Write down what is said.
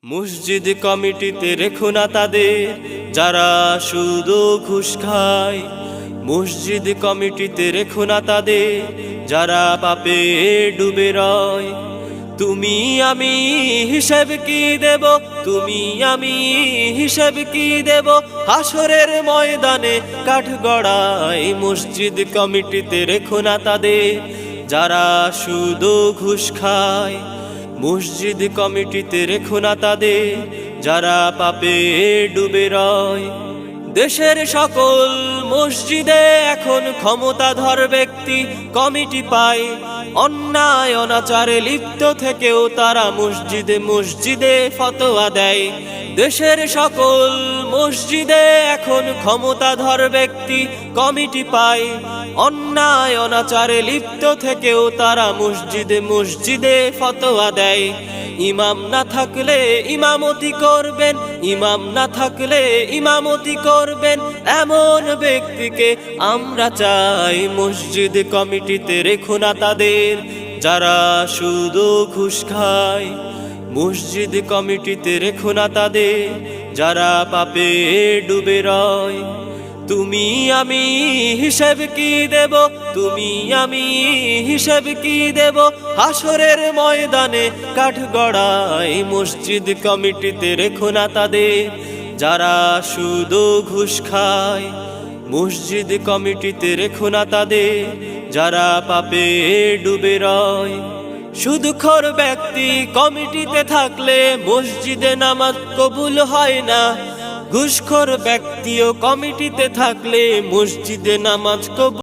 মসজিদ কমিটিতে রেখো না তাদের যারা শুধু ঘুষ খায়। মসজিদ কমিটিতে রেখো না তাদের যারা পাপে ডুবে রয়। তুমি আমি হিসাব কি দেব, তুমি আমি হিসাব কি দেব হাসরের ময়দানে কাঠগড়ায়। মসজিদ কমিটিতে রেখো না তাদের যারা শুধু ঘুষ খায়। মসজিদ কমিটিতে রেখো না তাদের যারা পাপে ডুবে রয়। দেশের সকল মসজিদে এখন ক্ষমতাধর ব্যক্তি কমিটি পায়। অন্যায় অনাচারে লিপ্ত থেকেও তারা মসজিদে মসজিদে ফতোয়া দেয়। দেশের সকল মসজিদে এখন ক্ষমতাধর ব্যক্তি কমিটি পায়। অন্যায় অনাচারে লিপ্ত থেকেও তারা মসজিদে মসজিদে ফতোয়া দেয়। ইমাম না থাকলে ইমামতি করবেন, ইমাম না থাকলে ইমামতি করবেন এমন ব্যক্তিকে আমরা চাই। মসজিদ কমিটিতে রেখো না তাদের যারা শুধু ঘুষ খায়। মসজিদ কমিটিতে রেখো না তাদের যারা পাপে ডুবে রয়। তুমি আমি হিসাব কি দেব, তুমি আমি হিসাব কি দেব হাসরের ময়দানে কাঠগড়ায়। মসজিদ কমিটিতে রেখো না তাদের যারা শুধু ঘুষ খায়। মসজিদ কমিটিতে রেখো না তাদের যারা পাপে ডুবে রয়। সুদখোর ব্যক্তি কমিটিতে থাকলে মসজিদে নামাজ কবুল হয় না। ঘুষখোর ব্যক্তিও কমিটিতে থাকলে মসজিদে নামাজ কবুল